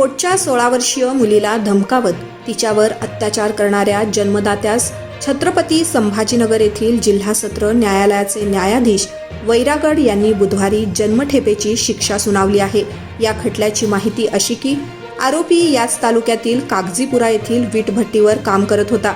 पोटच्या 16 वर्षीय मुलीला धमकावत तिच्यावर अत्याचार करणाऱ्या जन्मदात्यास छत्रपती संभाजीनगर येथील जिल्हा सत्र न्यायालयाचे न्यायाधीश वैरागड यांनी बुधवारी जन्मठेपेची शिक्षा सुनावली आहे। या खटल्याची माहिती अशी की आरोपी याच तालुक्यातील कागजीपुरा येथील वीटभट्टीवर काम करत होता।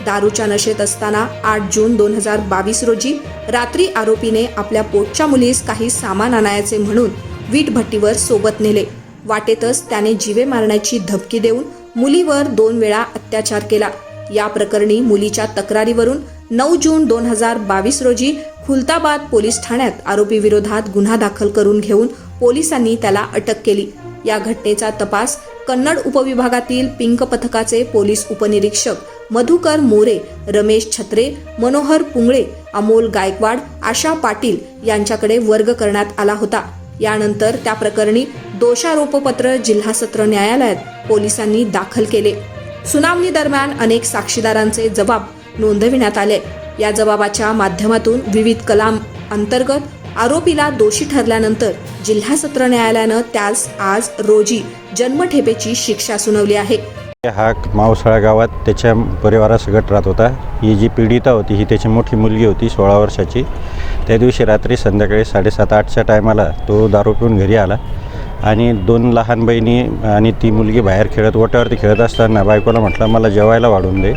दारूच्या नशेत असताना 8 जून 2022 रोजी रात्री आरोपीने आपल्या पोटच्या मुलीस काही सामान आणायचे म्हणून वीटभट्टीवर सोबत नेले। वाटेतच त्याने जीवे मारण्याची धमकी देऊन मुलीवर 2 वेळा अत्याचार केला। या प्रकरणी मुलीच्या तक्रारीवरून 9 जून 2022 रोजी खुलताबाद पोलीस ठाण्यात आरोपी विरोधात गुन्हा दाखल करून घेऊन पोलिसांनी त्याला अटक केली। या घटनेचा तपास कन्नड उपविभागातील पिंक पथकाचे पोलीस उपनिरीक्षक मधुकर मोरे, रमेश छत्रे, मनोहर पुंगळे, अमोल गायकवाड, आशा पाटील यांच्याकडे वर्ग करण्यात आला होता। यानंतर त्या प्रकरणी दोषारोपपत्र जिल्हा सत्र न्यायालयात पोलिसांनी दाखल केले। सुनावणी दरम्यान अनेक साक्षीदारांचे जबाब नोंदविण्यात आले। या जबाबाच्या माध्यमातून विविध कलम अंतर्गत आरोपीला दोषी ठरल्यानंतर जिल्हा सत्र न्यायालयानं त्यास आज रोजी जन्मठेपेची शिक्षा सुनावली आहे। हा मावसाळा गावात त्याच्या परिवारासकट राहत होता। ही जी पीडिता होती ही त्याची मोठी मुलगी होती 16 वर्षाची। त्या दिवशी रात्री संध्याकाळी 7:30-8च्या टायमाला तो दारू पिऊन घरी आला आणि 2 लहान बहिणी आणि ती मुलगी बाहेर खेळत ओट्यावरती खेळत असताना बायकोला म्हटलं मला जेवायला वाढून दे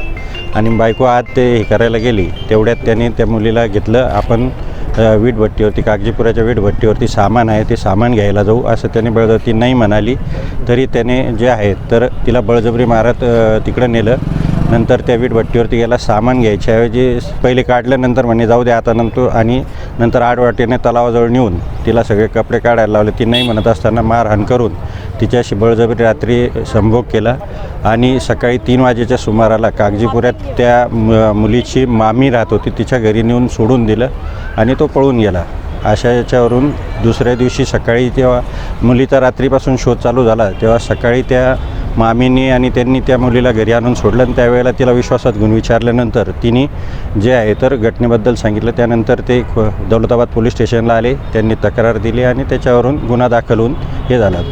आणि बायको आत ते हे करायला गेली। तेवढ्यात त्याने त्या मुलीला घेतलं, आपण वीटभट्टीवरती कागजीपुराच्या वीटभट्टीवरती सामान आहे ते सामान घ्यायला जाऊ असं त्याने बळजबरी नाही म्हणाली तरी त्याने जे आहे तर तिला बळजबरी मारत तिकडं नेलं। नंतर त्या वीटभट्टीवरती गेला, सामान घ्यायच्याऐवजी पहिले काढलं, नंतर म्हणे जाऊ दे आता नंतर आडवाटीने तलावाजवळ नेऊन तिला सगळे कपडे काढायला लावले। ती नाही म्हणत असताना मारहाण करून तिच्याशी बळजबरी रात्री संभोग केला आणि सकाळी 3 वाजेच्या सुमाराला कागजीपुऱ्यात त्या मुलीची मामी राहत होती तिच्या घरी नेऊन सोडून दिलं आणि तो पळून गेला। अशा याच्यावरून दुसऱ्या दिवशी सकाळी तेव्हा मुलीचा रात्रीपासून शोध चालू झाला, तेव्हा सकाळी त्या मामीने आणि त्यांनी त्या मुलीला घरी आणून सोडलं आणि त्यावेळेला तिला विश्वासात घेऊन विचारल्यानंतर तिने जे आहे तर घटनेबद्दल सांगितलं। त्यानंतर ते दौलताबाद पोलीस स्टेशनला आले, त्यांनी तक्रार दिली आणि त्याच्यावरून गुन्हा दाखल होऊन हे झाला।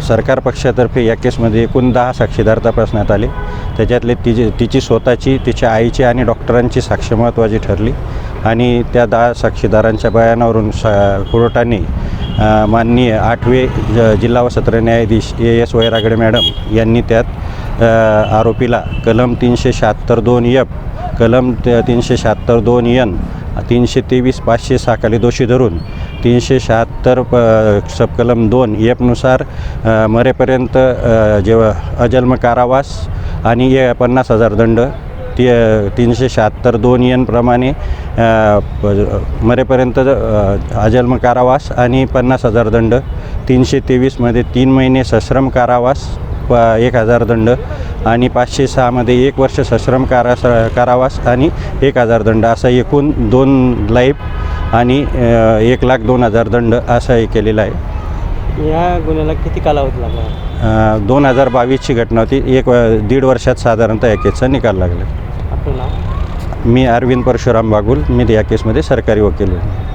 सरकार पक्षातर्फे या केसमध्ये एकूण 10 साक्षीदार तपासण्यात आले। त्याच्यातले तिची स्वतःची, तिच्या आईची आणि डॉक्टरांची साक्ष महत्त्वाची ठरली आणि त्या 10 साक्षीदारांच्या बयानावरून कोर्टाने माननीय 8वे जिल्हा व सत्र न्यायाधीश AS वैरागडे मॅडम यांनी त्यात आरोपीला कलम 376(2) F, कलम 376(2) N, 323 506 खाली दोषी धरून 376 सबकलम 2 F नुसार मरेपर्यंत जेव्हा अजन्म कारावास आणि 50,000 दंड, 376(2) N प्रमाणे मरेपर्यंत अजन्म कारावास आणि 50,000 दंड, 323 3 महिने सश्रम कारावास 1,000 दंड आणि 506 1 वर्ष सश्रम कारावास आणि 1,000 दंड असा एकूण 2 लाईफ आणि 1,02,000 दंड असा हे केलेला आहे। या गुन्ह्याला किती कालावधी लागला? 2022ची घटना होती। 1.5 वर्षात साधारणतः या केसचा निकाल लागला। आपलं नाव? मी अरविंद परशुराम बागुल, मी या केसमध्ये सरकारी वकील आहे।